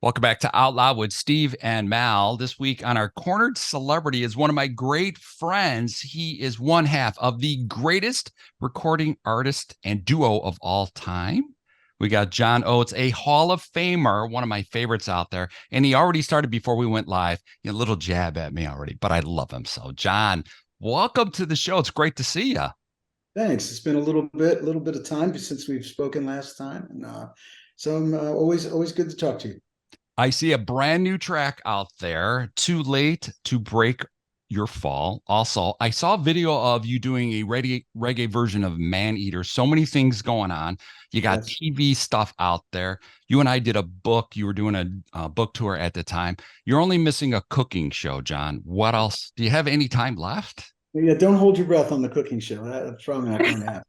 Welcome back to Out Loud with Steve and Mal. This week on our Cornered Celebrity is one of my great friends. He is one half of the greatest recording artist and duo of all time. We got John Oates, a Hall of Famer, one of my favorites out there. And he already started before we went live. A little jab at me already, but I love him. So, John, welcome to the show. It's great to see you. Thanks. It's been a little bit of time since we've spoken last time, and so I'm always good to talk to you. I see a brand new track out there, Too Late to Break Your Fall. Also, I saw a video of you doing a reggae version of Man Eater. So many things going on. You got Yes. TV stuff out there. You and I did a book. You were doing a book tour at the time. You're only missing a cooking show, John. What else? Do you have any time left? Yeah, don't hold your breath on the cooking show. That's probably not going to happen.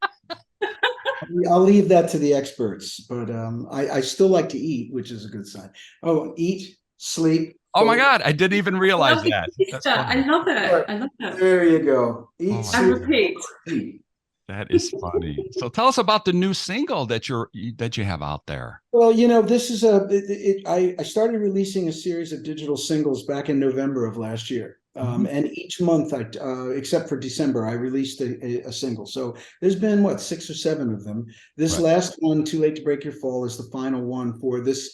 I'll leave that to the experts, but I still like to eat, which is a good sign. Oh, eat, sleep. Oh my God, I didn't even realize Love that. That's that. I funny. love it. I love that. There you go. Oh Eat, my And sleep, God. repeat. eat. That is funny. So tell us about the new single that you have out there. Well, this is I started releasing a series of digital singles back in November of last year. And each month, except for December, I released a single. So there's been what 6 or 7 of them. This Right. last one, "Too Late to Break Your Fall," is the final one for this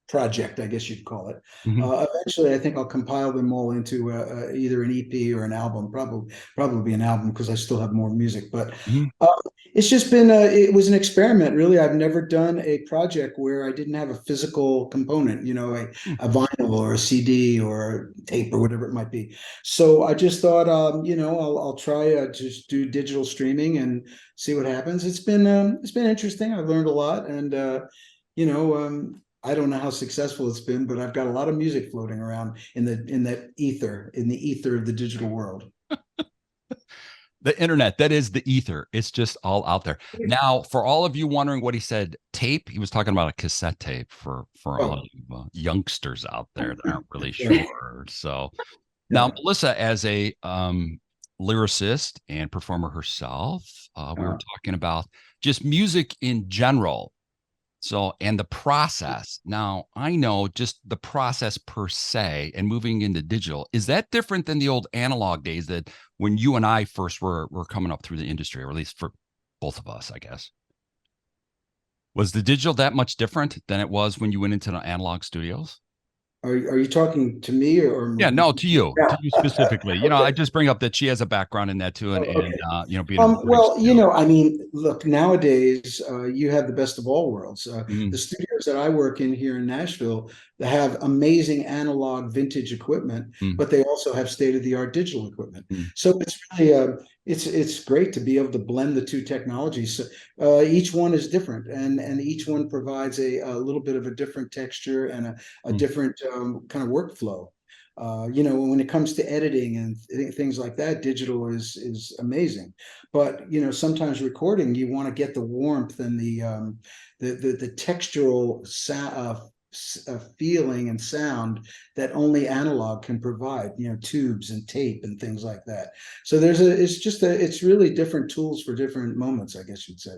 project, I guess you'd call it. Mhm. Eventually, I think I'll compile them all into either an EP or an album. Probably an album because I still have more music. But Mhm. uh, it's just been it was an experiment, really. I've never done a project where I didn't have a physical component, a vinyl or a CD or a tape or whatever it might be. So I just thought, I'll try just do digital streaming and see what happens. It's been interesting. I've learned a lot, and you know, I don't know how successful it's been, but I've got a lot of music floating around in the ether of the digital world. The internet, that is the ether. It's just all out there. Now, for all of you wondering what he said, tape, he was talking about a cassette tape for all Oh, of you youngsters out there that aren't really yeah, sure. So now, yeah. Melissa, as a lyricist and performer herself, we were Uh, talking about just music in general. So, and the process. Now, I know just the process per se and moving into digital, is that different than the old analog days that when you and I first were coming up through the industry, or at least for both of us, I guess? Was the digital that much different than it was when you went into the analog studios? are you talking to me or Yeah, no, to you yeah? specifically. I Okay. just bring up that she has a background in that too, and Oh, and okay. being a recording Well, studio. I mean, look, nowadays you have the best of all worlds. The Mhm. studios that I work in here in Nashville, they have amazing analog vintage equipment, Mhm. but they also have state-of-the-art digital equipment. Mhm. So it's really it's great to be able to blend the two technologies. So, each one is different, and each one provides a little bit of a different texture and a Mhm. different kind of workflow. When it comes to editing and things like that, digital is amazing. But sometimes recording, you want to get the warmth and the textural feeling and sound that only analog can provide. Tubes and tape and things like that. So it's really different tools for different moments, I guess you'd say.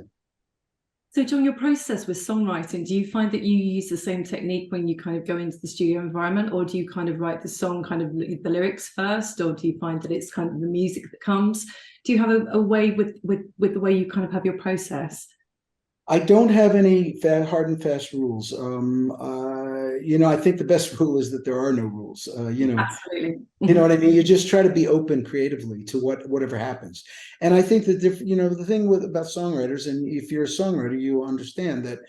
So, John, your process with songwriting, do you find that you use the same technique when you kind of go into the studio environment, or do you kind of write the song, kind of the lyrics first, or do you find that it's kind of the music that comes? Do you have a way with the way you kind of have your process? I don't have any hard and fast rules. I think the best rule is that there are no rules. Absolutely. You know what I mean? You just try to be open creatively to whatever happens. And I think that the thing about songwriters, and if you're a songwriter, you understand that,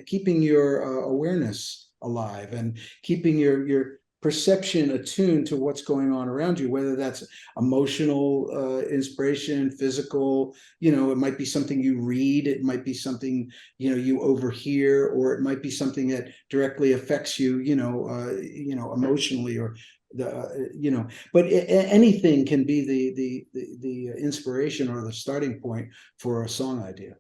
keeping your awareness alive and keeping your perception attuned to what's going on around you, whether that's emotional inspiration, physical, it might be something you read, it might be something you overhear, or it might be something that directly affects you, emotionally, or but anything can be the inspiration or the starting point for a song idea.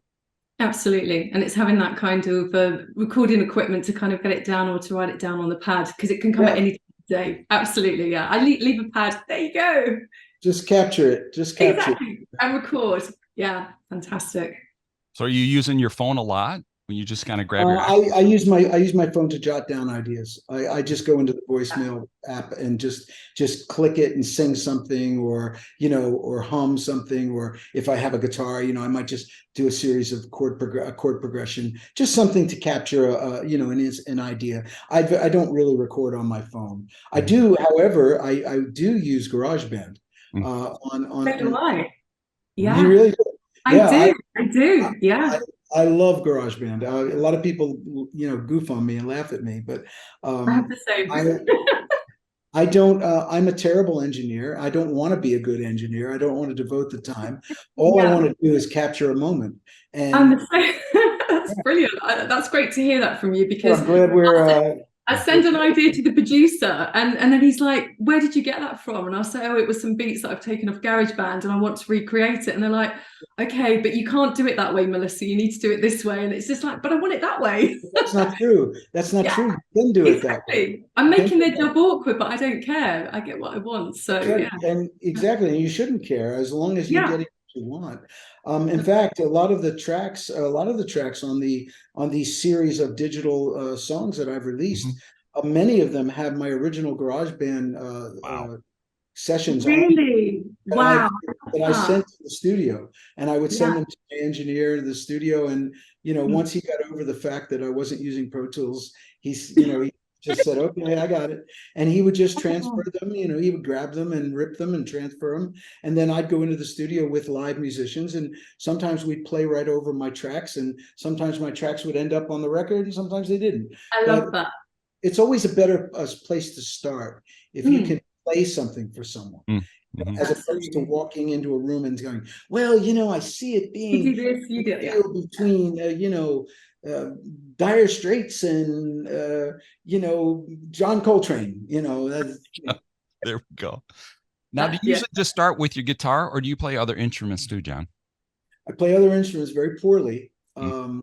Absolutely. And it's having that kind of recording equipment to kind of get it down or to write it down on the pad, because it can come at Yeah, any time of day. Absolutely. Yeah. I leave a pad. There you go. just capture it. Just capture it. Exactly. And record. Yeah. Fantastic. So are you using your phone a lot? when you just kind of grab your I use my phone to jot down ideas. I just go into the voicemail app and just click it and sing something, or or hum something, or if I have a guitar, I might just do a series of chord progression, just something to capture an idea. I don't really record on my phone. I do, however, I do use GarageBand Mm. on So do and I. you Yeah, really do? I Yeah, do. I I, do. Yeah. I, I love GarageBand. A lot of people, goof on me and laugh at me, but I have um, the same. I I don't. I'm a terrible engineer. I don't want to be a good engineer. I don't want to devote the time. All I Yeah. want to do is capture a moment. I'm And the same. That's brilliant. That's great to hear that from you because I'm glad we're. I send an idea to the producer and then he's like, where did you get that from? And I'll say, oh, it was some beats that I've taken off GarageBand and I want to recreate it. And they're like, okay, but you can't do it that way, Melissa. You need to do it this way. And it's just like, but I want it that way. That's not true. That's not Yeah, true. You can do it that way. exactly. I'm You can making do their it. job awkward, but I don't care. I get what I want. So That's right. yeah. And exactly. And you shouldn't care as long as you're Yeah. getting what you want. In fact, a lot of the tracks on these series of digital songs that I've released, Mhm. many of them have my original GarageBand Wow. sessions on Really? that I Wow. that I Ah, sent to the studio, and I would send yeah. them to my engineer in the studio. And once he got over the fact that I wasn't using Pro Tools, he just said, "Okay, I got it," and he would just transfer Oh, them. He would grab them and rip them and transfer them, and then I'd go into the studio with live musicians, and sometimes we'd play right over my tracks, and sometimes my tracks would end up on the record, and sometimes they didn't. I But love that. it's always a better place to start if you Mm, can play something for someone, Mm. Mhm. as opposed to absolutely. walking into a room and going, well, I see it You do being this, you do it. a Yeah. deal between, uh, Dire Straits and, John Coltrane. There we go. Now, do That, you yeah. usually just start with your guitar, or do you play other instruments too, John? I play other instruments very poorly. Mm.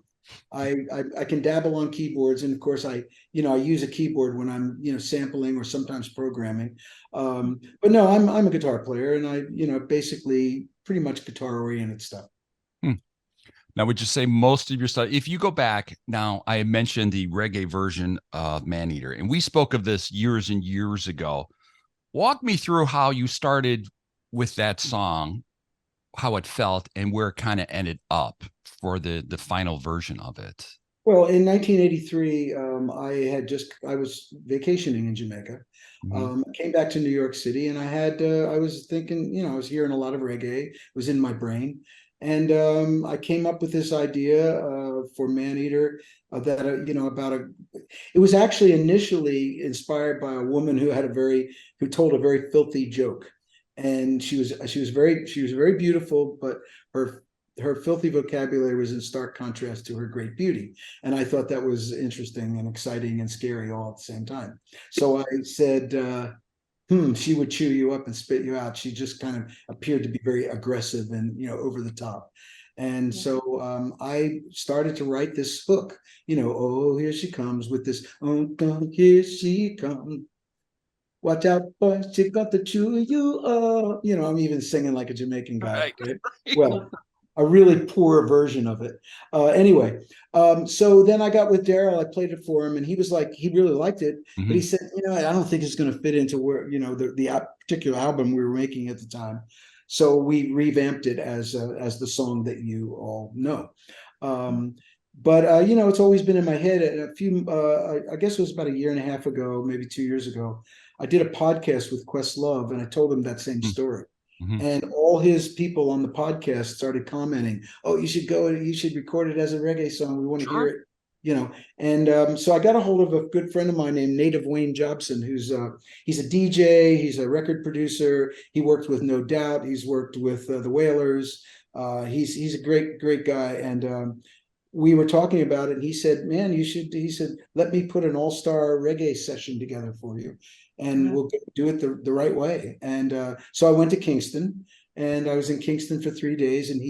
I can dabble on keyboards, and of course I use a keyboard when I'm sampling or sometimes programming. But no, I'm a guitar player, and I basically pretty much guitar oriented stuff. Hmm. Now, would you say most of your stuff, if you go back, now I mentioned the reggae version of Maneater, and we spoke of this years and years ago. Walk me through how you started with that song, how it felt, and where it kind of ended up for the final version of it. Well, in 1983, I was vacationing in Jamaica. Mhm. Came back to New York City, and I was thinking, I was hearing a lot of reggae. It was in my brain, and I came up with this idea for Maneater, that about a. It was actually initially inspired by a woman who told a very filthy joke, and she was very beautiful, but her her filthy vocabulary was in stark contrast to her great beauty. And I thought that was interesting and exciting and scary all at the same time. So I said, she would chew you up and spit you out. She just kind of appeared to be very aggressive and, over the top. And Yeah. so I started to write this book, oh, here she comes with this, oh, here she comes. Watch out, boy, she got to chew you up. I'm even singing like a Jamaican guy, Right. right? Love Well, that. a really poor version of it. Anyway, so then I got with Daryl. I played it for him, and he was like, he really liked it, but he Mhm. said, I don't think it's going to fit into where the particular album we were making at the time. So we revamped it as the song that you all know. But it's always been in my head. I guess it was about a year and a half ago, maybe 2 years ago. I did a podcast with Questlove, and I told him that same Mm. story. Mhm. And all his people on the podcast started commenting, "Oh, you should go. You should record it as a reggae song. We want to hear Sure. it." And so I got a hold of a good friend of mine named Native Wayne Jobson, he's a DJ, he's a record producer. He worked with No Doubt. He's worked with the Wailers. He's a great guy, and we were talking about it, and he said, "Man, you should." He said, "Let me put an all-star reggae session together for you, and Yeah. we'll do it the right way." And so I went to Kingston, and I was in Kingston for 3 days, and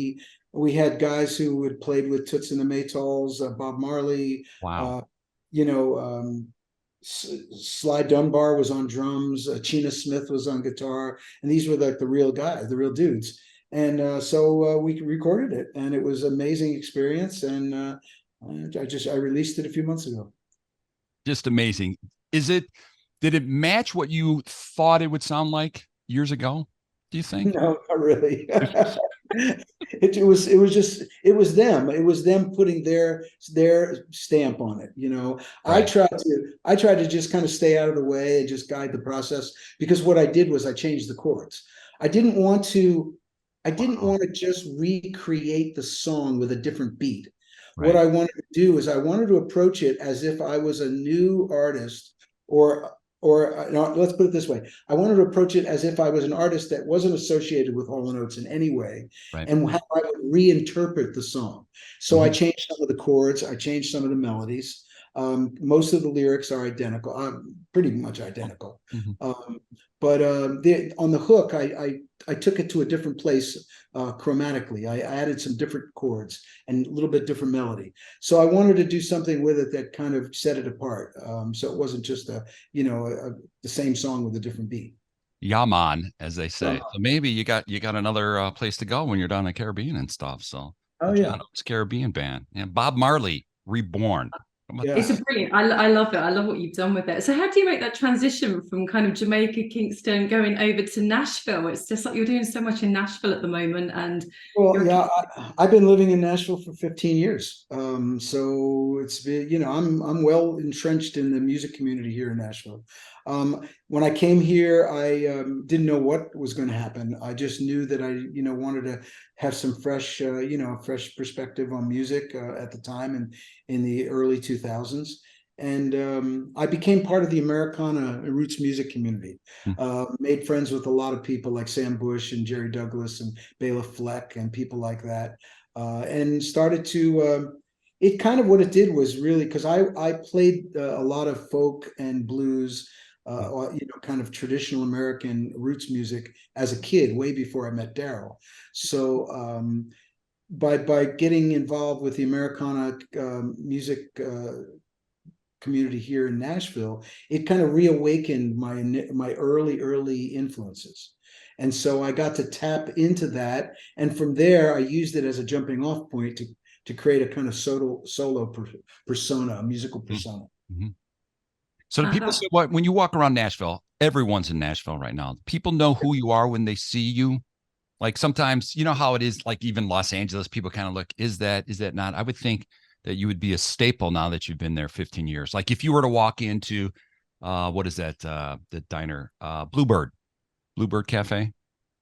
we had guys who had played with Toots and the Maytals, Bob Marley, Wow. uh, you know, Sly Dunbar was on drums, Chena Smith was on guitar, and these were like the real guys, the real dudes. And so we recorded it, and it was an amazing experience. And I released it a few months ago. Just amazing. Did it match what you thought it would sound like years ago? Do you think? No, not really. It was them. It was them putting their stamp on it. Right. I tried to just kind of stay out of the way and just guide the process, because what I did was I changed the chords. I didn't want to I didn't Wow. want to just recreate the song with a different beat. What Right. I wanted to do is I wanted to approach it as if I was a new artist, or no, let's put it this way. I wanted to approach it as if I was an artist that wasn't associated with Hall & Oates in any way, Right. and how I would reinterpret the song. So I Mhm. changed some of the chords, I changed some of the melodies. Most of the lyrics are identical, pretty much identical. Mhm. But on the hook, I took it to a different place chromatically. I added some different chords and a little bit different melody. So I wanted to do something with it that kind of set it apart. So it wasn't just the same song with a different beat. Yaman, as they say. Uh, So maybe you got another place to go when you're down in the Caribbean and stuff. So oh the yeah, John Oates Caribbean Band and Bob Marley Reborn. How about It's yeah. a brilliant. I love it. I love what you've done with it. So how do you make that transition from kind of Jamaica, Kingston, going over to Nashville? It's just like you're doing so much in Nashville at the moment, and Well, you're yeah, I've been living in Nashville for 15 years. So it's been, I'm well entrenched in the music community here in Nashville. When I came here, I didn't know what was going to happen. I just knew that I, wanted to have some fresh, fresh perspective on music at the time, and in the early 2000s. And I became part of the Americana roots music community. Hmm. Made friends with a lot of people like Sam Bush and Jerry Douglas and Bela Fleck and people like that, and started to. It kind of, what it did was really, because I played a lot of folk and blues, or, kind of traditional American roots music as a kid, way before I met Daryl. So by getting involved with the Americana music community here in Nashville, it kind of reawakened my early influences. And so I got to tap into that, and from there I used it as a jumping off point to create a kind of solo persona, a musical persona. Mm-hmm. So do people uh, say what when you walk around Nashville, everyone's in Nashville right now. People know who you are when they see you. Like sometimes, you know how it is, like even Los Angeles, people kind of look, is that not? I would think that you would be a staple now that you've been there 15 years. Like if you were to walk into what is that? The diner, Bluebird Cafe.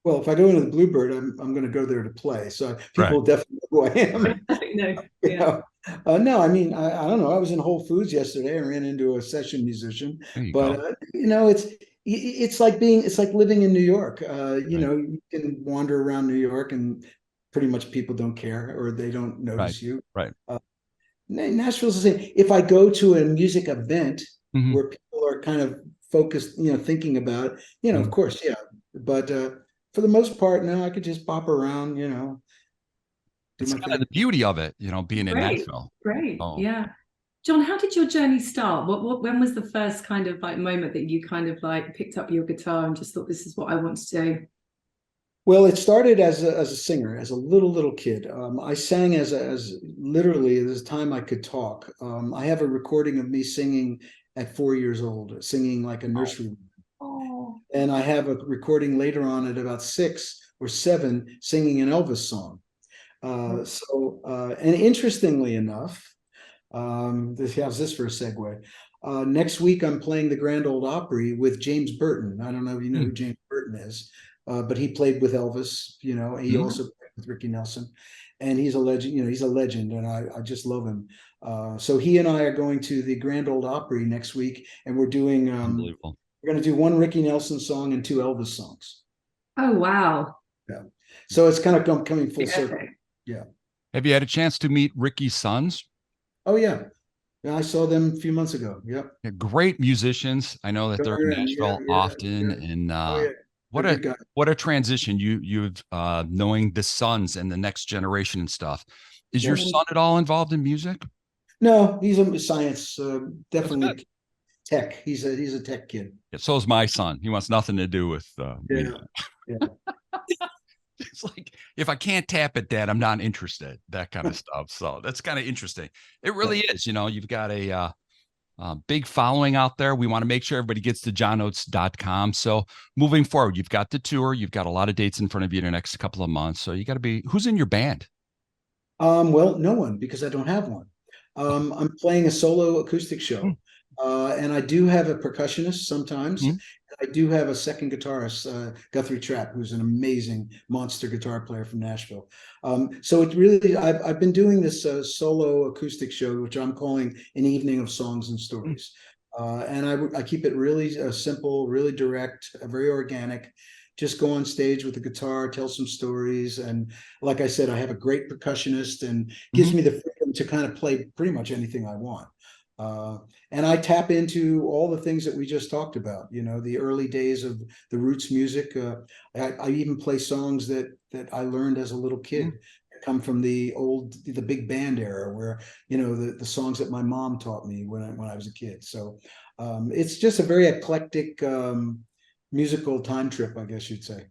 Well, if I go into the Bluebird, I'm going to go there to play, so Right. people definitely know who I am. no, You yeah, know? No, I mean, I don't know. I was in Whole Foods yesterday. I ran into a session musician, There you but go. it's like living in New York. Right. You can wander around New York and pretty much people don't care, or they don't Right. notice you. Right. Uh, Nashville's the same. If I go to a music event Mm-hmm. where people are kind of focused, thinking about, of Mm-hmm. course, yeah. But for the most part, no, I could just pop around, do It's my kind of thing. the beauty of it, being in great, Nashville. great, Oh, yeah. John, how did your journey start? When was the first kind of like moment that you kind of like picked up your guitar and just thought, this is what I want to do? Well, it started as a singer, as a little kid. I sang as literally as time I could talk. I have a recording of me singing at 4 years old, singing like a oh, nursery. Oh, And I have a recording later on at about 6 or 7, singing an Elvis song. And interestingly enough, how's this for a segue? Next week, I'm playing the Grand Ole Opry with James Burton. I don't know if you know hmm, who James Burton is, but he played with Elvis. He hmm, also played with Ricky Nelson, and he's a legend. He's a legend, and I just love him. So he and I are going to the Grand Ole Opry next week, and unbelievable. we're going to do one Ricky Nelson song and two Elvis songs. oh wow. Yeah, so it's kind of coming full circle. Epic. Yeah. Have you had a chance to meet Ricky's sons? Oh yeah. Yeah, I saw them a few months ago. Yep. Yeah, great musicians. I know that they're in Yeah, Nashville yeah, often, yeah. and Oh yeah, what they're a good guys. what a transition you've knowing the sons and the next generation and stuff. Is your Yeah. son at all involved in music? No, he's a science, That's good. definitely tech. He's a tech kid. Yeah, so is my son. He wants nothing to do with Yeah, music. yeah. It's like, if I can't tap it, Dad, I'm not interested. That kind of stuff. So that's kind of interesting. It really is. You've got a big following out there. We want to make sure everybody gets to johnoates.com. So moving forward, you've got the tour, you've got a lot of dates in front of you in the next couple of months. So you got to be, who's in your band? Well, no one, because I don't have one. I'm playing a solo acoustic show, and I do have a percussionist sometimes. Mm-hmm. I do have a second guitarist, Guthrie Trapp, who's an amazing monster guitar player from Nashville. So it really, I've been doing this solo acoustic show, which I'm calling an evening of songs and stories. And I keep it really simple, really direct, very organic. Just go on stage with the guitar, tell some stories. And like I said, I have a great percussionist and gives Mm-hmm. me the freedom to kind of play pretty much anything I want. Uh, and I tap into all the things that we just talked about, the early days of the roots music. I even play songs that I learned as a little kid, come from the big band era, where, the songs that my mom taught me when I was a kid. So it's just a very eclectic musical time trip, I guess you'd say.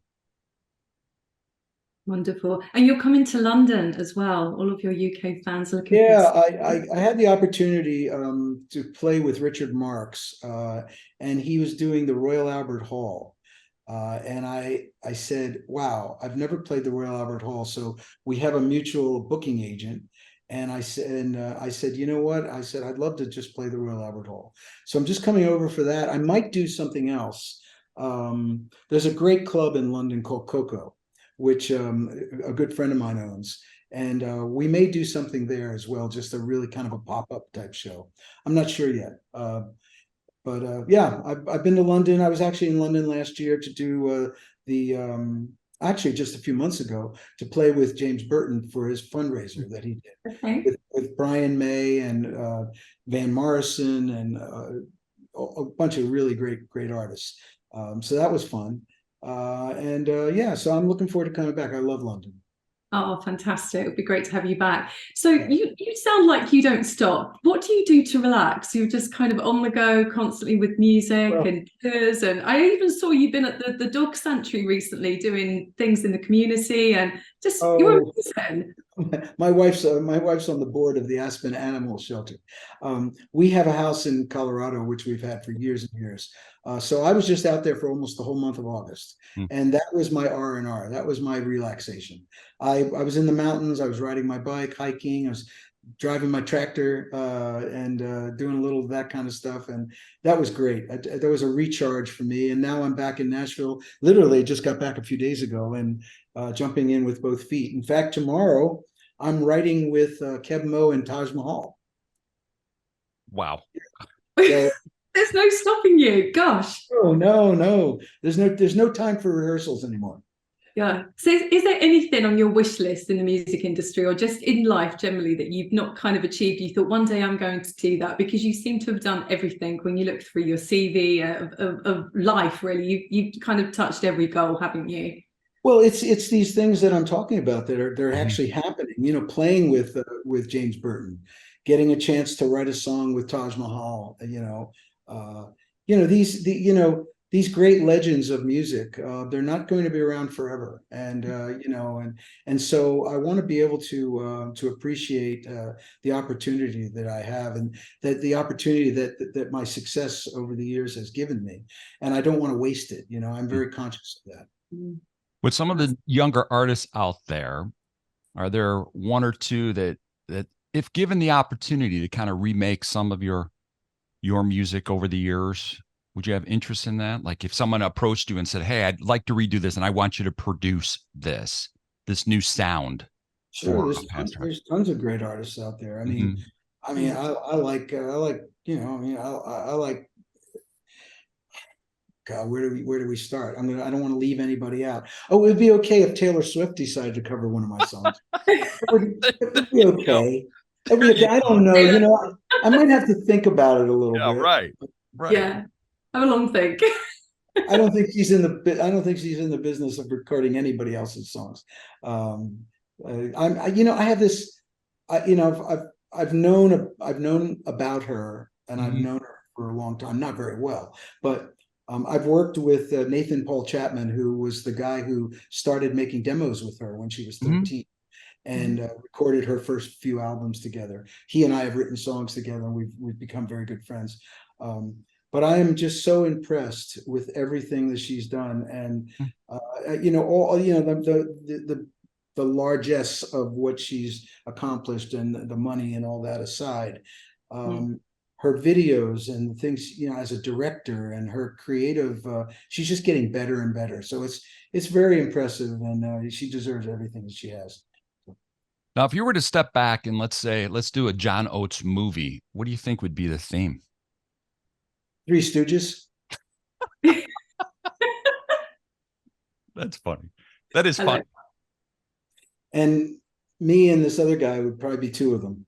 Wonderful. And you're coming to London as well. All of your UK fans are looking for Yeah, I had the opportunity to play with Richard Marx, and he was doing the Royal Albert Hall. And I said, wow, I've never played the Royal Albert Hall. So we have a mutual booking agent. And I said, you know what? I said, I'd love to just play the Royal Albert Hall. So I'm just coming over for that. I might do something else. There's a great club in London called Coco, which a good friend of mine owns. And we may do something there as well, just a really kind of a pop-up type show. I'm not sure yet. But yeah, I've been to London. I was actually in London last year to do actually just a few months ago, to play with James Burton for his fundraiser that he did Okay. with Brian May and Van Morrison and a bunch of really great artists. So that was fun. And yeah, so I'm looking forward to coming back. I love London. Oh, fantastic. It would be great to have you back. So Yeah. you sound like you don't stop. What do you do to relax? You're just kind of on the go constantly with music Well, and tours. And I even saw you've been at the dog sanctuary recently doing things in the community and just you're oh, amazing. my wife's on the board of the Aspen Animal Shelter. We have a house in Colorado which we've had for years and years. So I was just out there for almost the whole month of August, and that was my R&R. That was my relaxation. I was in the mountains. I was riding my bike, hiking. I was driving my tractor and doing a little of that kind of stuff, and that was great. There was a recharge for me, and now I'm back in Nashville. Literally, just got back a few days ago, and jumping in with both feet. In fact, tomorrow I'm writing with Keb Mo and Taj Mahal. Wow. So, There's no stopping you. Gosh. oh no, there's no time for rehearsals anymore. Yeah. So is there anything on your wish list in the music industry or just in life generally that you've not kind of achieved? You thought one day I'm going to do that, because you seem to have done everything when you look through your CV of life, really. You've kind of touched every goal, haven't you? Well, it's these things that I'm talking about that they're Mhm. actually happening. Playing with James Burton, getting a chance to write a song with Taj Mahal. Uh, these great legends of music. They're not going to be around forever, and so I want to be able to appreciate the opportunity that I have, and that the opportunity that my success over the years has given me, and I don't want to waste it. I'm very conscious of that. Mm. With some of the younger artists out there, are there one or two that if given the opportunity to kind of remake some of your music over the years, would you have interest in that? Like if someone approached you and said, "Hey, I'd like to redo this and I want you to produce this new sound Sure, for a there's past tons, track." there's tons of great artists out there. I mean, Mhm. I mean, I like I like. God, where do we start? I don't want to leave anybody out. Oh, it'd be okay if Taylor Swift decided to cover one of my songs. It would be There you go. okay. It'd be There you okay. I go. don't know. I might have to think about it a little Yeah, bit. right. Right. Yeah. Have a long think. I don't think she's in the business of recording anybody else's songs. I have this. I've known about her, and I've Mhm. known her for a long time, not very well, but I've worked with Nathan Paul Chapman, who was the guy who started making demos with her when she was 13 and recorded her first few albums together. He and I have written songs together, and we've become very good friends. But I am just so impressed with everything that she's done, and all the largesse of what she's accomplished and the money and all that aside. Her videos and things, as a director and her creative, she's just getting better and better. So it's very impressive, and she deserves everything that she has. Now, if you were to step back and let's do a John Oates movie, what do you think would be the theme? Three Stooges. That's funny. That is funny. And me and this other guy would probably be two of them.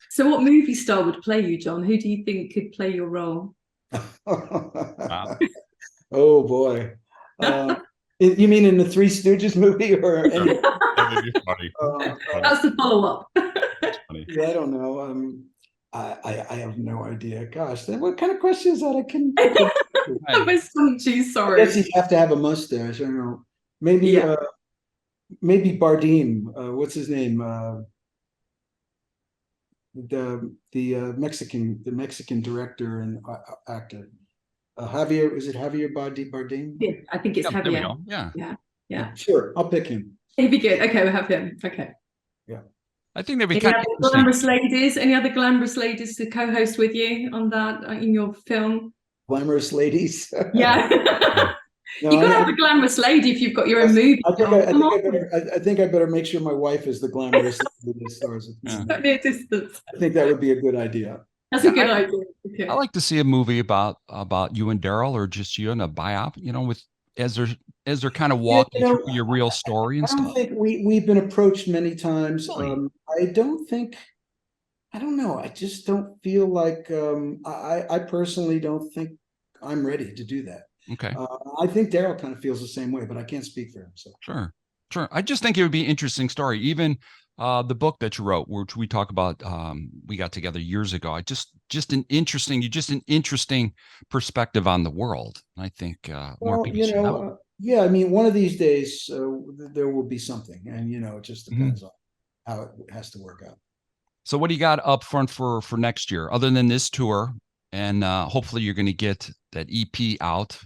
So what movie star would play you, John? Who do you think could play your role? Wow. Oh boy. You mean in the Three Stooges movie or any? That would be funny. That's the follow-up. Yeah, I don't know. I have no idea. Gosh, what kind of question is that? Sorry. I guess you have to have a mustache. I don't know. Maybe maybe Bardem. What's his name? The Mexican director and actor. Javier, is it Javier Bardem? Yeah, I think it's Javier. Yeah. Sure, I'll pick him. He'd be good. Okay, we'll have him. Okay. Yeah. I think they'd be kind of glamorous ladies. Any other glamorous ladies to co-host with you on that in your film? Glamorous ladies. Yeah. No, you've got to have a glamorous lady if you've got your own movie. I think I better make sure my wife is the glamorous lady that stars with me. I think that would be a good idea. That's a good idea. Okay. I like to see a movie about you and Daryl, or just you, and a biop, with as they're kind of walking through your real story and stuff. I don't think we've been approached many times. Really? I don't know. I just don't feel like I personally don't think I'm ready to do that. Okay. I think Daryl kind of feels the same way, but I can't speak for him. So sure. I just think it would be an interesting story. Even the book that you wrote, which we talk about, we got together years ago. Just an interesting perspective on the world. I think more people should know. Yeah, I mean, one of these days there will be something, and it just depends on how it has to work out. So, what do you got up front for next year, other than this tour? And hopefully, you're going to get that EP out,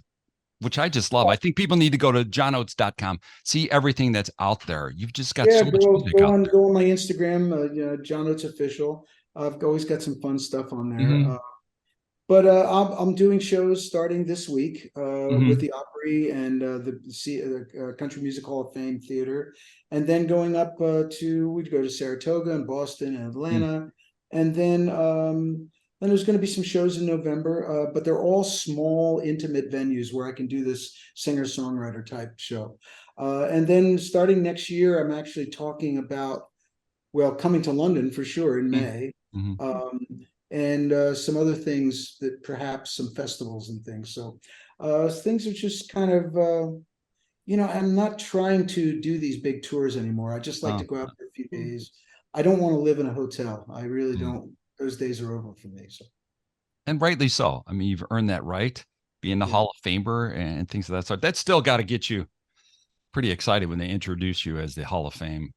which I just love. I think people need to go to johnoates.com, see everything that's out there. You've just got so much music go out on, there. Go on my Instagram, John Oates Official. I've always got some fun stuff on there. But I'm doing shows starting this week with the Opry and the Country Music Hall of Fame Theater, and then going up we'd go to Saratoga and Boston and Atlanta, and then there's going to be some shows in November, but they're all small, intimate venues where I can do this singer-songwriter type show. And then starting next year, I'm actually talking about, coming to London for sure in May. And some other things, that perhaps some festivals and things. So things are just kind of, I'm not trying to do these big tours anymore. I just like to go out for a few days. I don't want to live in a hotel. I really don't. Those days are over for me. So, and rightly so. I mean, you've earned that right, being the Hall of Famer and things of that sort. That's still got to get you pretty excited when they introduce you as the Hall of Fame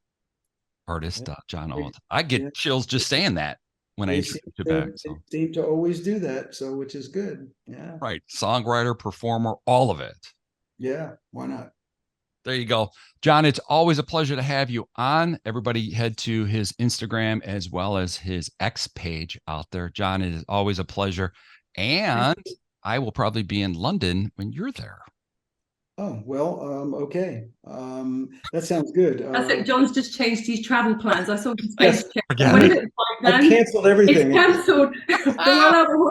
artist, John Oates. I get chills just saying that. When I introduce you back, they seem to always do that, so which is good. Yeah, right. Songwriter, performer, all of it. Yeah, why not? There you go, John. It's always a pleasure to have you on. Everybody, head to his Instagram as well as his X page out there. John, it is always a pleasure, and I will probably be in London when you're there. Oh, well, okay. That sounds good. That's it. John's just changed his travel plans. I saw his face check. I've canceled everything. It's cancelled.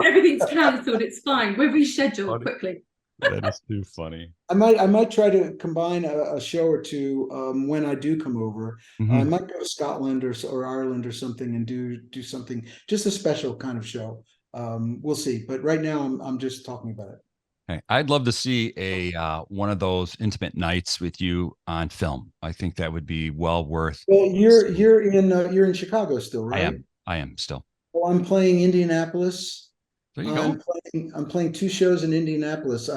Everything's cancelled. It's fine. We'll reschedule quickly. That is too funny. I might try to combine a show or two when I do come over. I might go to Scotland or Ireland or something and do something, just a special kind of show. We'll see. But right now I'm just talking about it. Hey, I'd love to see a one of those intimate nights with you on film. I think that would be well worth. Well, you're in Chicago still, right? I am still. Well, I'm playing Indianapolis There you go. I'm playing 2 shows in Indianapolis.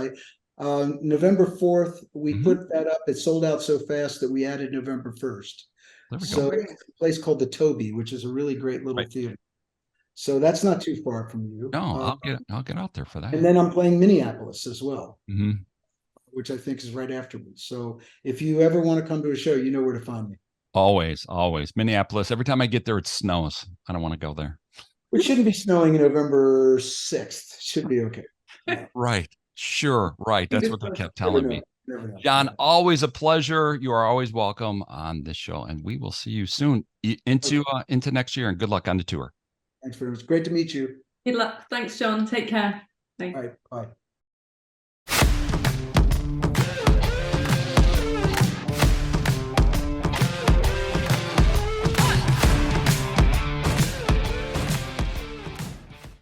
November 4th, we Mhm. put that up. It sold out so fast that we added November 1st. There we So go. it's a place called the Toby, which is a really great little Right. theater. So that's not too far from you. No, I'll get out there for that. And then I'm playing Minneapolis as well, Mhm. which I think is right afterwards. So if you ever want to come to a show, you know where to find me. Always, always. Minneapolis. Every time I get there, it snows. I don't want to go there. It shouldn't be snowing November 6th. Should be okay. Right. Sure. Right. That's what they kept telling me. Never know. John, always a pleasure. You are always welcome on this show, and we will see you soon into next year. And good luck on the tour. Thanks very much. Great to meet you. Good luck. Thanks, John. Take care. Bye. All right. Bye.